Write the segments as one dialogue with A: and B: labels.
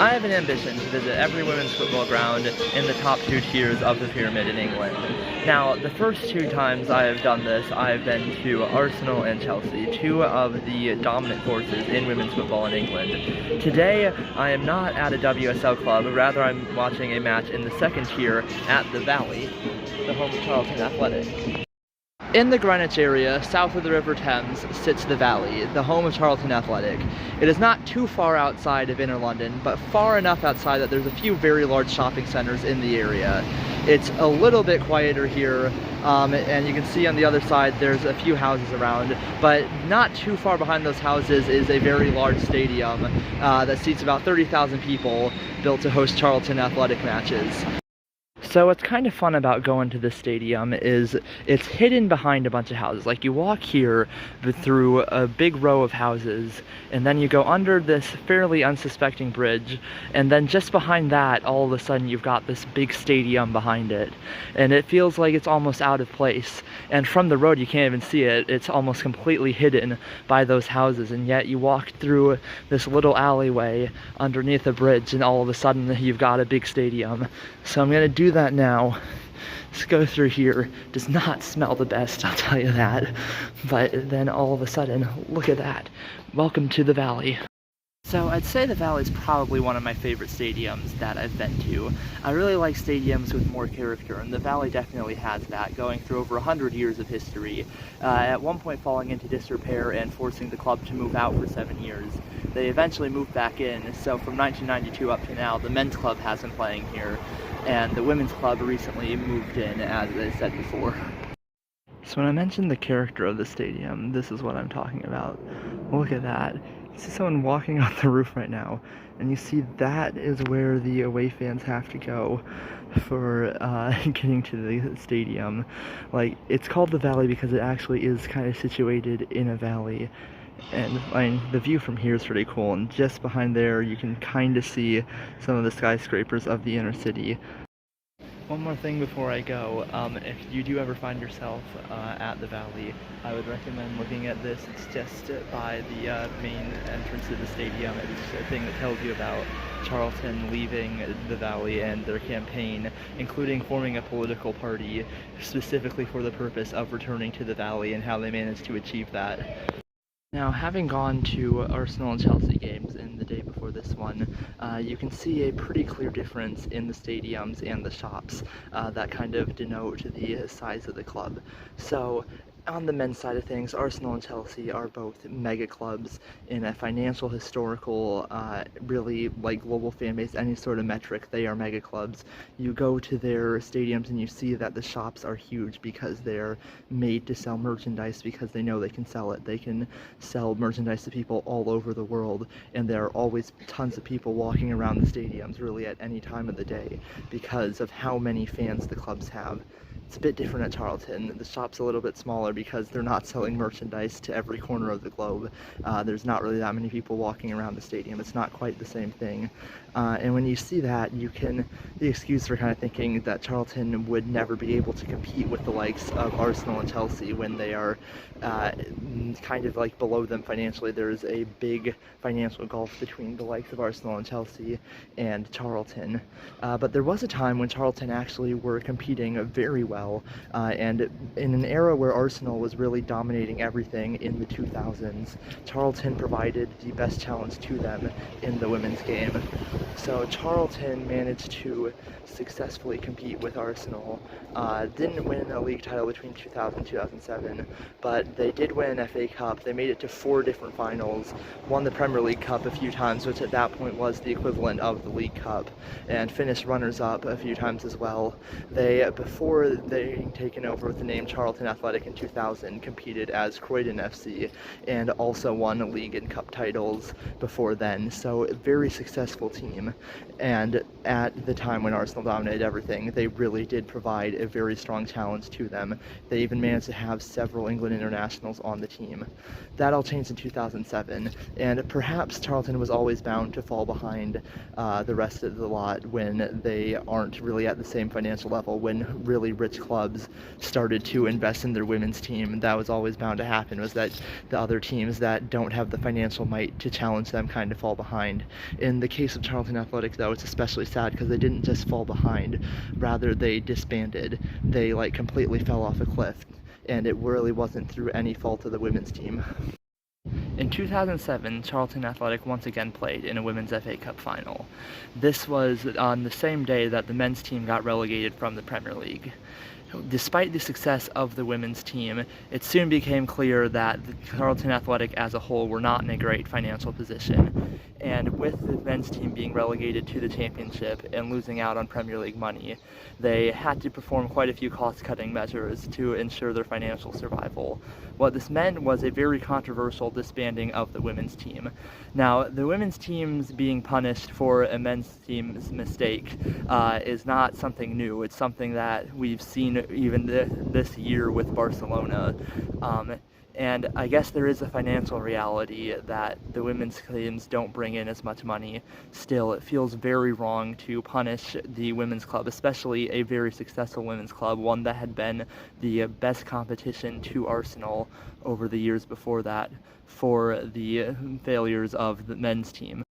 A: I have an ambition to visit every women's football ground in the top 2 tiers of the pyramid in England. Now, the first 2 times I have done this, I have been to Arsenal and Chelsea, 2 of the dominant forces in women's football in England. Today, I am not at a WSL club, rather I'm watching a match in the 2nd tier at the Valley, the home of Charlton Athletic. In the Greenwich area, south of the River Thames, sits the Valley, the home of Charlton Athletic. It is not too far outside of inner London, but far enough outside that there's a few very large shopping centers in the area. It's a little bit quieter here, and you can see on the other side there's a few houses around, but not too far behind those houses is a very large stadium that seats about 30,000 people, built to host Charlton Athletic matches. So what's kind of fun about going to this stadium is it's hidden behind a bunch of houses. Like, you walk here through a big row of houses, and then you go under this fairly unsuspecting bridge, and then just behind that, all of a sudden you've got this big stadium behind it. And it feels like it's almost out of place. And from the road you can't even see it. It's almost completely hidden by those houses, and yet you walk through this little alleyway underneath a bridge, and all of a sudden you've got a big stadium. So I'm gonna do that now. Let's go through here. Does not smell the best, I'll tell you that. But then all of a sudden, look at that. Welcome to the Valley. So I'd say the Valley is probably one of my favorite stadiums that I've been to. I really like stadiums with more character, and the Valley definitely has that, going through over 100 years of history. At one point falling into disrepair and forcing the club to move out for 7 years. They eventually moved back in, so from 1992 up to now, the men's club has been playing here, and the women's club recently moved in, as I said before. So when I mentioned the character of the stadium, this is what I'm talking about. Look at that. You see someone walking on the roof right now, and you see that is where the away fans have to go for getting to the stadium. Like, it's called the Valley because it actually is kind of situated in a valley. And I mean, the view from here is pretty cool, and just behind there you can kind of see some of the skyscrapers of the inner city. One more thing before I go, if you do ever find yourself at the Valley, I would recommend looking at this. It's just by the main entrance to the stadium. It's a thing that tells you about Charlton leaving the Valley and their campaign, including forming a political party specifically for the purpose of returning to the Valley and how they managed to achieve that. Now, having gone to Arsenal and Chelsea games in the day before this one, you can see a pretty clear difference in the stadiums and the shops that kind of denote the size of the club. So, on the men's side of things, Arsenal and Chelsea are both mega clubs in a financial, historical, really like global fan base, any sort of metric, they are mega clubs. You go to their stadiums and you see that the shops are huge because they're made to sell merchandise, because they know they can sell it. They can sell merchandise to people all over the world, and there are always tons of people walking around the stadiums really at any time of the day because of how many fans the clubs have. It's a bit different at Charlton. The shop's a little bit smaller because they're not selling merchandise to every corner of the globe. There's not really that many people walking around the stadium. It's not quite the same thing. And when you see that, you can the excuse for kind of thinking that Charlton would never be able to compete with the likes of Arsenal and Chelsea when they are kind of like below them financially. There's a big financial gulf between the likes of Arsenal and Chelsea and Charlton. But there was a time when Charlton actually were competing very well, and in an era where Arsenal was really dominating everything in the 2000s, Charlton provided the best challenge to them in the women's game. So Charlton managed to successfully compete with Arsenal. Didn't win a league title between 2000 and 2007, but they did win an FA Cup. They made it to 4 different finals, won the Premier League Cup a few times, which at that point was the equivalent of the League Cup, and finished runners-up a few times as well. Before they taken over with the name Charlton Athletic in 2000, competed as Croydon FC, and also won league and cup titles before then, so a very successful team. And at the time when Arsenal dominated everything, they really did provide a very strong challenge to them. They even managed to have several England internationals on the team. That all changed in 2007, and perhaps Charlton was always bound to fall behind the rest of the lot when they aren't really at the same financial level. When really rich clubs started to invest in their women's team, that was always bound to happen, was that the other teams that don't have the financial might to challenge them kind of fall behind. In the case of Charlton Athletic, though, it's especially sad because they didn't just fall behind. Rather, they disbanded. They, like, completely fell off a cliff, and it really wasn't through any fault of the women's team. In 2007, Charlton Athletic once again played in a Women's FA Cup final. This was on the same day that the men's team got relegated from the Premier League. Despite the success of the women's team, it soon became clear that the Charlton Athletic as a whole were not in a great financial position. And with the men's team being relegated to the championship and losing out on Premier League money, they had to perform quite a few cost-cutting measures to ensure their financial survival. What this meant was a very controversial disbanding of the women's team. Now, the women's team's being punished for a men's team's mistake is not something new. It's something that we've seen even this year with Barcelona. And I guess there is a financial reality that the women's teams don't bring in as much money. Still, it feels very wrong to punish the women's club, especially a very successful women's club, one that had been the best competition to Arsenal over the years before that, for the failures of the men's team.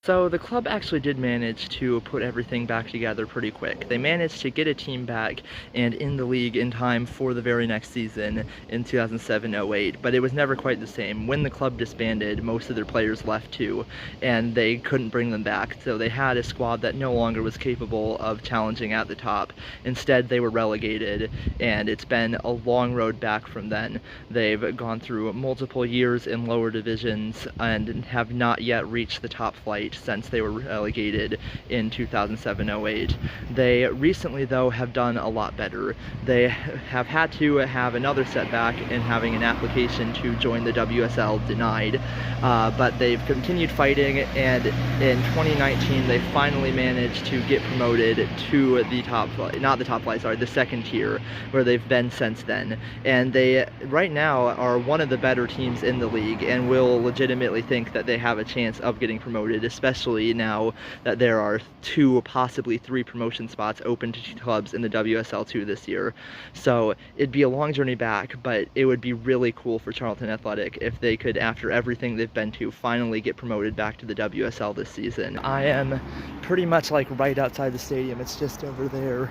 A: So the club actually did manage to put everything back together pretty quick. They managed to get a team back and in the league in time for the very next season in 2007-08, but it was never quite the same. When the club disbanded, most of their players left too, and they couldn't bring them back, so they had a squad that no longer was capable of challenging at the top. Instead, they were relegated, and it's been a long road back from then. They've gone through multiple years in lower divisions and have not yet reached the top flight since they were relegated in 2007-08. They recently, though, have done a lot better. They have had to have another setback in having an application to join the WSL denied, but they've continued fighting, and in 2019 they finally managed to get promoted to the top, not the top flight, sorry, the second tier, where they've been since then. And they, right now, are one of the better teams in the league, and will legitimately think that they have a chance of getting promoted, especially now that there are 2, possibly 3 promotion spots open to clubs in the WSL2 this year. So it'd be a long journey back, but it would be really cool for Charlton Athletic if they could, after everything they've been to, finally get promoted back to the WSL this season. I am pretty much like right outside the stadium. It's just over there.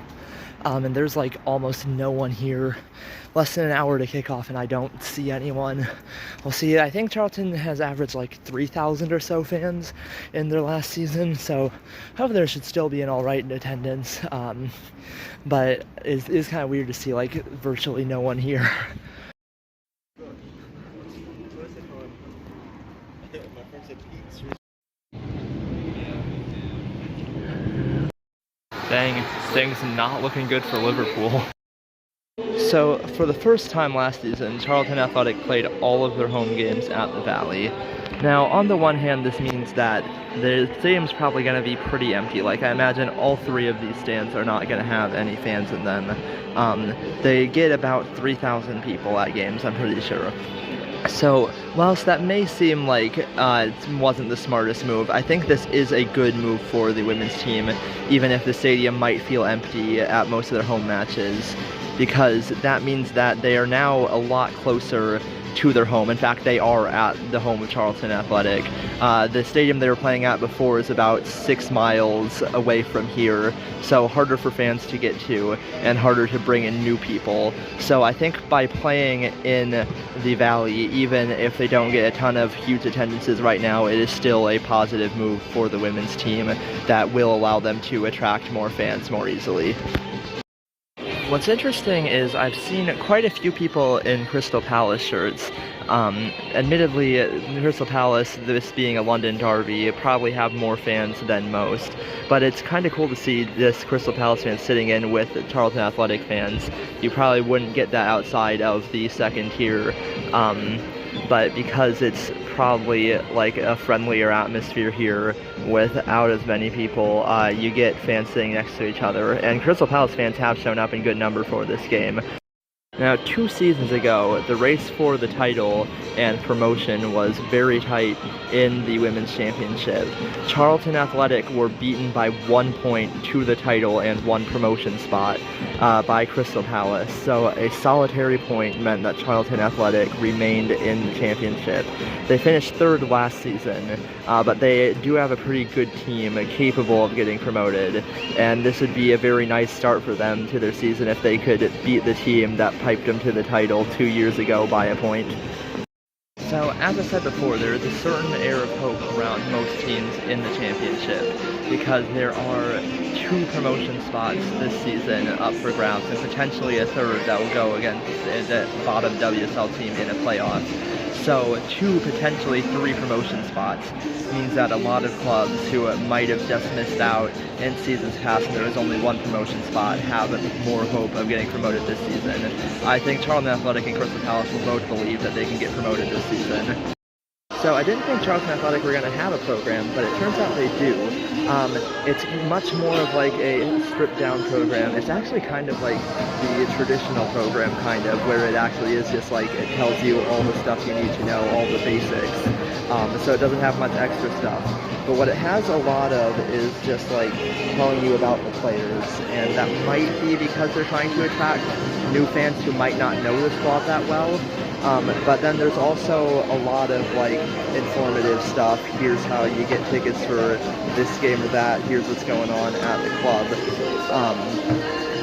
A: And there's like almost no one here. Less than an hour to kick off and I don't see anyone. We'll see. I think Charlton has averaged like 3,000 or so fans in their last season, so hope there should still be an alright attendance. But it's kind of weird to see like virtually no one here. Dang, things not looking good for Liverpool. So, for the first time last season, Charlton Athletic played all of their home games at the Valley. Now, on the one hand, this means that the stadium's probably going to be pretty empty. Like, I imagine all 3 of these stands are not going to have any fans in them. They get about 3,000 people at games, I'm pretty sure. So, whilst that may seem like it wasn't the smartest move, I think this is a good move for the women's team, even if the stadium might feel empty at most of their home matches, because that means that they are now a lot closer to their home. In fact, they are at the home of Charlton Athletic. The stadium they were playing at before is about 6 miles away from here, so harder for fans to get to and harder to bring in new people. So I think by playing in the Valley, even if they don't get a ton of huge attendances right now, it is still a positive move for the women's team that will allow them to attract more fans more easily. What's interesting is I've seen quite a few people in Crystal Palace shirts. Admittedly, Crystal Palace, this being a London derby, probably have more fans than most, but it's kind of cool to see this Crystal Palace fans sitting in with Charlton Athletic fans. You probably wouldn't get that outside of the second tier, but because it's probably like a friendlier atmosphere here without as many people, you get fans sitting next to each other, and Crystal Palace fans have shown up in good number for this game. Now, 2 seasons ago, the race for the title and promotion was very tight in the women's championship. Charlton Athletic were beaten by 1 point to the title and 1 promotion spot by Crystal Palace. So a solitary point meant that Charlton Athletic remained in the championship. They finished 3rd last season, but they do have a pretty good team capable of getting promoted, and this would be a very nice start for them to their season if they could beat the team that piped them to the title 2 years ago by a point. So, as I said before, there is a certain air of hope around most teams in the championship because there are 2 promotion spots this season up for grabs and potentially a 3rd that will go against the bottom WSL team in a playoff. So 2, potentially 3 promotion spots means that a lot of clubs who might have just missed out in seasons past and there was only 1 promotion spot have more hope of getting promoted this season. I think Charlton Athletic and Crystal Palace will both believe that they can get promoted this season. So I didn't think Charlton Athletic were going to have a program, but it turns out they do. It's much more of like a stripped-down program. It's actually kind of like the traditional program, kind of, where it actually is just like it tells you all the stuff you need to know, all the basics. So it doesn't have much extra stuff. But what it has a lot of is just like telling you about the players, and that might be because they're trying to attract new fans who might not know the squad that well. But then there's also a lot of like informative stuff. Here's how you get tickets for this game or that. Here's what's going on at the club.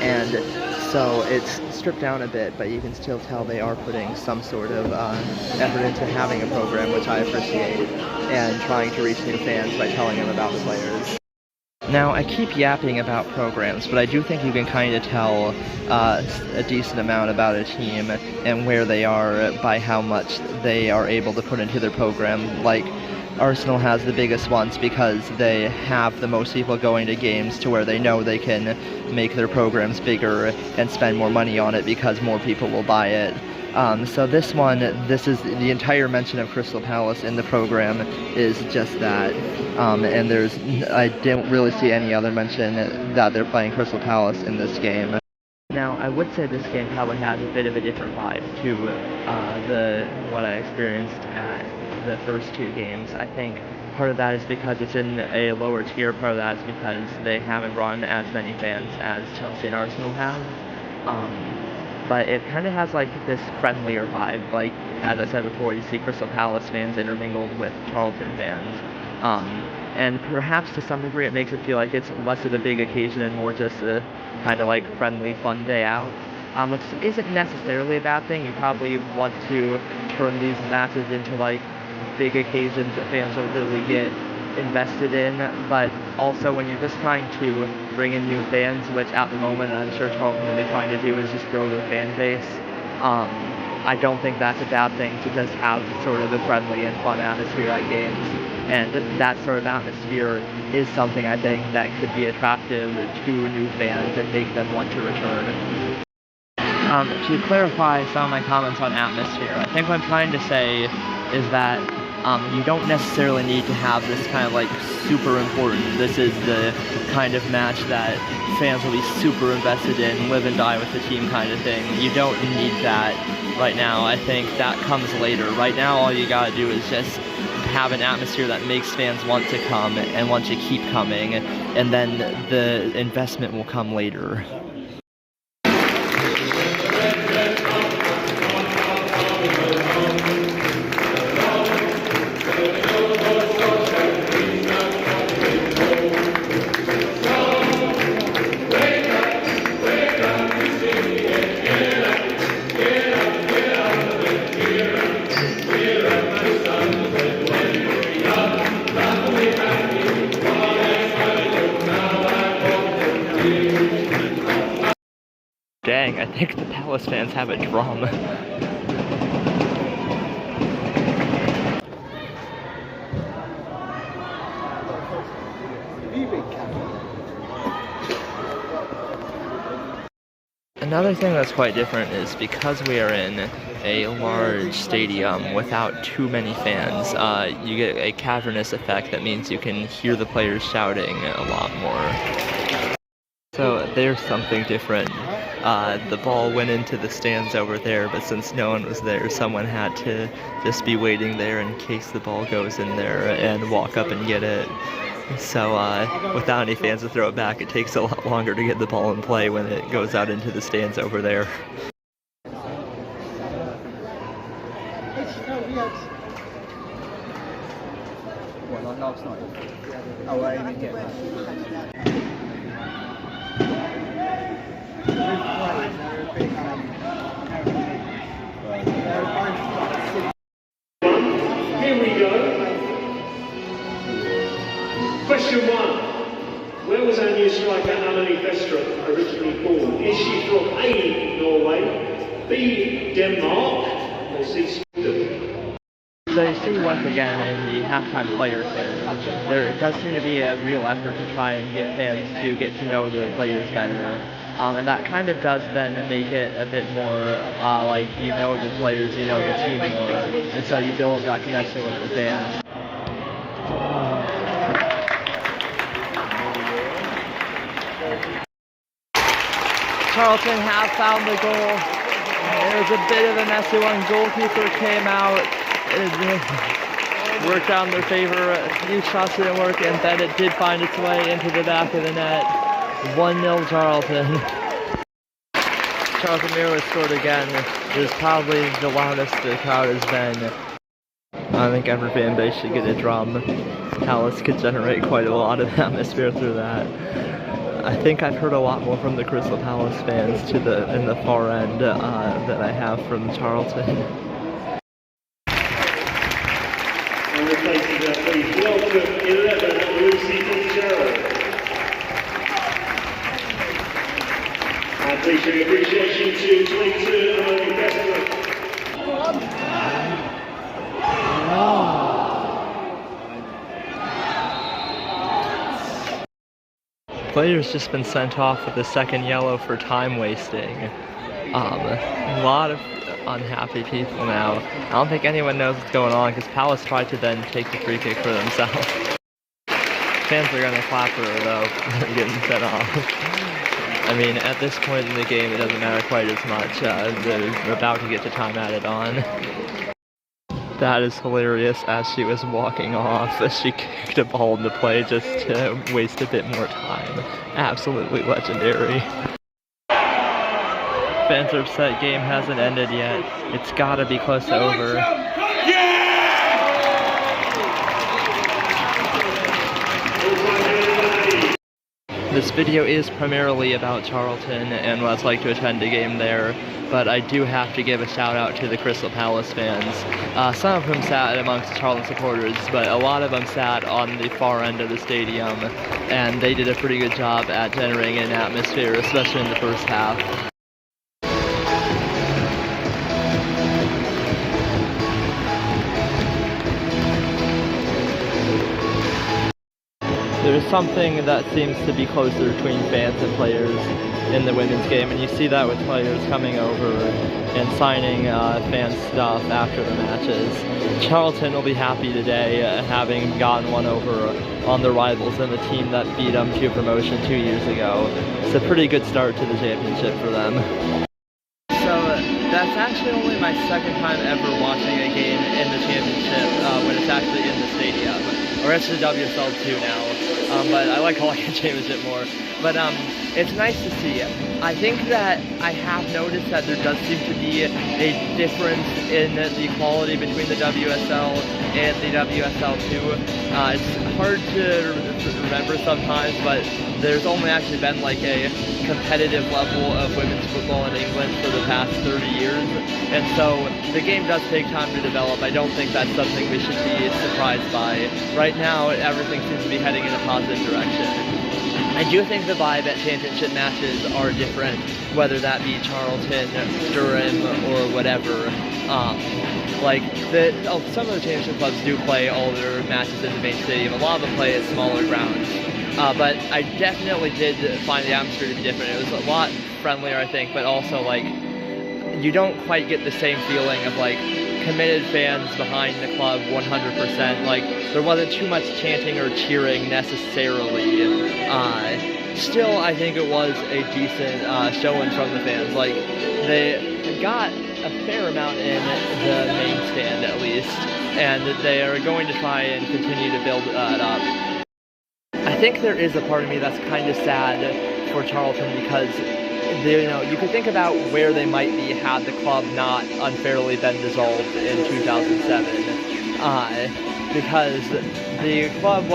A: And so it's stripped down a bit, but you can still tell they are putting some sort of effort into having a program, which I appreciate, and trying to reach new fans by telling them about the players. Now, I keep yapping about programs, but I do think you can kind of tell a decent amount about a team and where they are by how much they are able to put into their program. Like, Arsenal has the biggest ones because they have the most people going to games to where they know they can make their programs bigger and spend more money on it because more people will buy it. So this is the entire mention of Crystal Palace in the program is just that, and I don't really see any other mention that they're playing Crystal Palace in this game. Now, I would say this game probably has a bit of a different vibe to what I experienced at the first 2 games. I think part of that is because it's in a lower tier, part of that is because they haven't brought in as many fans as Chelsea and Arsenal have. But it kind of has like this friendlier vibe. Like, as I said before, you see Crystal Palace fans intermingled with Charlton fans. And perhaps to some degree it makes it feel like it's less of a big occasion and more just a kind of like friendly, fun day out. Which isn't necessarily a bad thing. You probably want to turn these matches into like big occasions that fans will really get invested in, but also when you're just trying to bring in new fans, which at the moment I'm sure Charlton will be trying to do is just grow their fan base. I don't think that's a bad thing to just have sort of a friendly and fun atmosphere at games, and that sort of atmosphere is something I think that could be attractive to new fans and make them want to return. To clarify some of my comments on atmosphere, I think what I'm trying to say is that you don't necessarily need to have this kind of like super important, this is the kind of match that fans will be super invested in, live and die with the team kind of thing. You don't need that right now. I think that comes later. Right now all you gotta do is just have an atmosphere that makes fans want to come and want to keep coming, and then the investment will come later. Dang, I think the Palace fans have a drum. Another thing that's quite different is because we are in a large stadium without too many fans, you get a cavernous effect that means you can hear the players shouting a lot more. So there's something different The ball went into the stands over there, but since no one was there, someone had to just be waiting there in case the ball goes in there and walk up and get it. So without any fans to throw it back, it takes a lot longer to get the ball in play when it goes out into the stands over there.
B: Here we go. Question 1. Where was our new striker Amelie Vestrup originally born? Is she from A, Norway, B, Denmark, or C, Sweden?
A: So you see once again in the halftime player thing, there does seem to be a real effort to try and get fans to get to know the players better. And that kind of does then make it a bit more like you know the players, you know the team more, and so you build that connection with the fans. Charlton have found the goal. It was a bit of a messy one. Goalkeeper came out. It worked out in their favor. A few shots didn't work, and then it did find its way into the back of the net. 1-0 Charlton. Charlton Miro scored again. It was probably the loudest the crowd has been. I think every fan base should get a drum. Palace could generate quite a lot of atmosphere through that. I think I've heard a lot more from the Crystal Palace fans in the far end than I have from Charlton.
B: And replacing that, please welcome 11, Lucy Fitzgerald. And please show your appreciation to 22, Amelie Vestrup.
A: Player's just been sent off with the second yellow for time wasting. A lot of unhappy people now. I don't think anyone knows what's going on because Palace tried to then take the free kick for themselves. Fans are gonna clap for her though, getting sent off. I mean, at this point in the game, it doesn't matter quite as much. They're about to get the time added on. That is hilarious. As she was walking off, she kicked a ball into play just to waste a bit more time. Absolutely legendary. Fans are upset, game hasn't ended yet. It's gotta be close to over. This video is primarily about Charlton and what it's like to attend a game there, but I do have to give a shout out to the Crystal Palace fans. Some of them sat amongst Charlton supporters, but a lot of them sat on the far end of the stadium, and they did a pretty good job at generating an atmosphere, especially in the first half. There's something that seems to be closer between fans and players in the women's game, and you see that with players coming over and signing fan stuff after the matches. Charlton will be happy today having gotten one over on the rivals and the team that beat them to promotion 2 years ago. It's a pretty good start to the championship for them. So that's actually only my second time ever watching a game in the championship when it's actually in the stadium. Or it's the WSL2 now, but I like calling it championship more. But it's nice to see. I think that I have noticed that there does seem to be a difference in the quality between the WSL and the WSL2. It's hard to remember sometimes, but there's only actually been like a competitive level of women's football in England for the past 30 years. And so the game does take time to develop. I don't think that's something we should be surprised by. Right now, everything seems to be heading in a positive direction. I do think the vibe at championship matches are different, whether that be Charlton, Durham, or whatever. Some of the championship clubs do play all their matches in the main stadium. A lot of them play at smaller grounds. But I definitely did find the atmosphere to be different. It was a lot friendlier, I think, but also like you don't quite get the same feeling of like committed fans behind the club 100%. Like there wasn't too much chanting or cheering necessarily. still, I think it was a decent showing from the fans. Like, they got a fair amount in the main stand, at least, and they are going to try and continue to build that up. I think there is a part of me that's kind of sad for Charlton because you could think about where they might be had the club not unfairly been dissolved in 2007. Because the club,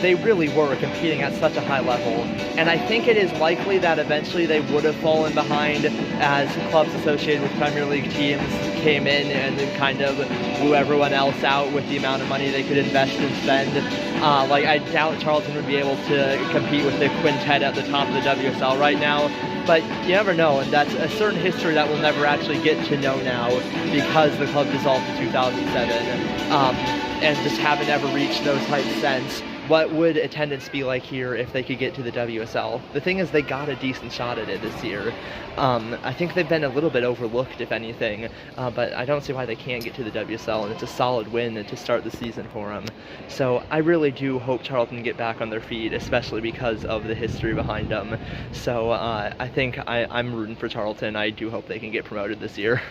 A: they really were competing at such a high level, and I think it is likely that eventually they would have fallen behind as clubs associated with Premier League teams came in and then kind of blew everyone else out with the amount of money they could invest and spend. I doubt Charlton would be able to compete with the quintet at the top of the WSL right now, but you never know, and that's a certain history that we'll never actually get to know now because the club dissolved in 2007. And just haven't ever reached those heights since. What would attendance be like here if they could get to the WSL? The thing is, they got a decent shot at it this year. I think they've been a little bit overlooked, if anything, but I don't see why they can't get to the WSL, and it's a solid win to start the season for them. So I really do hope Charlton get back on their feet, especially because of the history behind them. So I think I'm rooting for Charlton. I do hope they can get promoted this year.